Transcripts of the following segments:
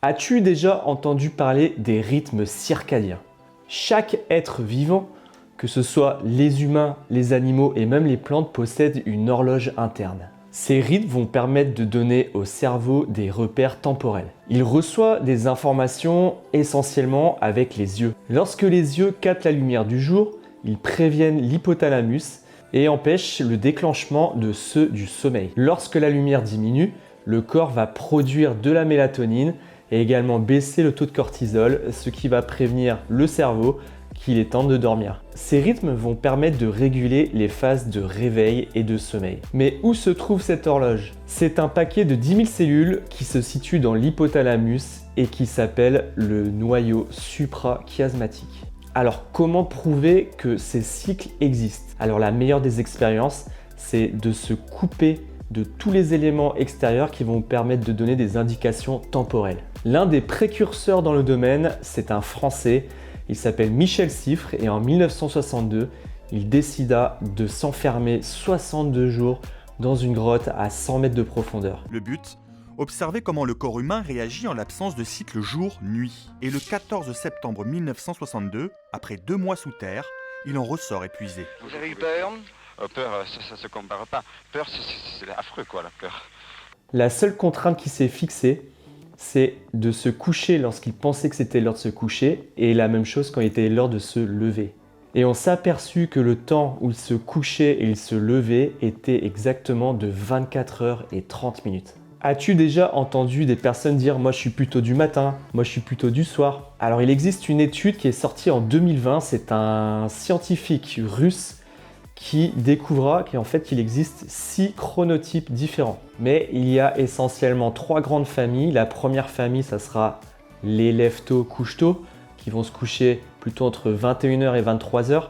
As-tu déjà entendu parler des rythmes circadiens? Chaque être vivant, que ce soit les humains, les animaux et même les plantes, possède une horloge interne. Ces rythmes vont permettre de donner au cerveau des repères temporels. Il reçoit des informations essentiellement avec les yeux. Lorsque les yeux captent la lumière du jour, ils préviennent l'hypothalamus et empêchent le déclenchement de ceux du sommeil. Lorsque la lumière diminue, le corps va produire de la mélatonine et également baisser le taux de cortisol, ce qui va prévenir le cerveau qu'il est temps de dormir. Ces rythmes vont permettre de réguler les phases de réveil et de sommeil. Mais où se trouve cette horloge? C'est un paquet de 10 000 cellules qui se situe dans l'hypothalamus et qui s'appelle le noyau suprachiasmatique. Alors comment prouver que ces cycles existent? Alors la meilleure des expériences, c'est de se couper de tous les éléments extérieurs qui vont vous permettre de donner des indications temporelles. L'un des précurseurs dans le domaine, c'est un Français. Il s'appelle Michel Siffre et en 1962, il décida de s'enfermer 62 jours dans une grotte à 100 mètres de profondeur. Le but? Observer comment le corps humain réagit en l'absence de cycle jour-nuit. Et le 14 septembre 1962, après 2 mois sous terre, il en ressort épuisé. Vous avez eu peur? Peur, ça se compare pas. Peur, c'est affreux quoi, la peur. La seule contrainte qui s'est fixée, c'est de se coucher lorsqu'il pensait que c'était l'heure de se coucher et la même chose quand il était l'heure de se lever. Et on s'est aperçu que le temps où il se couchait et il se levait était exactement de 24 heures et 30 minutes. As-tu déjà entendu des personnes dire « moi je suis plutôt du matin, moi je suis plutôt du soir ». Alors il existe une étude qui est sortie en 2020, c'est un scientifique russe qui découvrira qu'en fait il existe 6 chronotypes différents. Mais il y a essentiellement 3 grandes familles. La première famille, ça sera les lève-tôt, couche-tôt, qui vont se coucher plutôt entre 21h et 23h.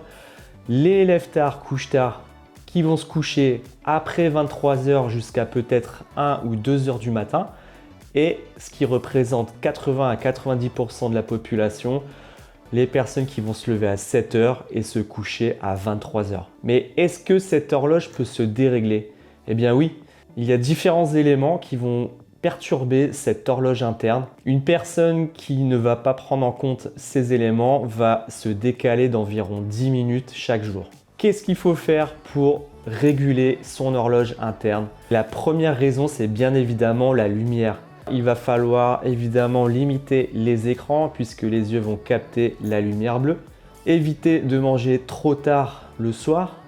Les lève-tard, couche-tard, qui vont se coucher après 23h jusqu'à peut-être 1 ou 2h du matin. Et ce qui représente 80 à 90% de la population, les personnes qui vont se lever à 7 heures et se coucher à 23 heures. Mais est-ce que cette horloge peut se dérégler? Eh bien oui, il y a différents éléments qui vont perturber cette horloge interne. Une personne qui ne va pas prendre en compte ces éléments va se décaler d'environ 10 minutes chaque jour. Qu'est-ce qu'il faut faire pour réguler son horloge interne? La première raison, c'est bien évidemment la lumière. Il va falloir évidemment limiter les écrans puisque les yeux vont capter la lumière bleue. Éviter de manger trop tard le soir.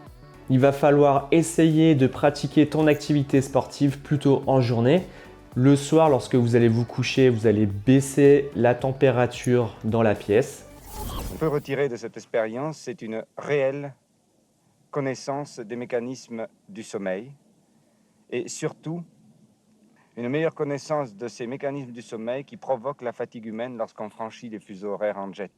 Il va falloir essayer de pratiquer ton activité sportive plutôt en journée. Le soir, lorsque vous allez vous coucher, vous allez baisser la température dans la pièce. On peut retirer de cette expérience, c'est une réelle connaissance des mécanismes du sommeil et surtout une meilleure connaissance de ces mécanismes du sommeil qui provoquent la fatigue humaine lorsqu'on franchit les fuseaux horaires en jet.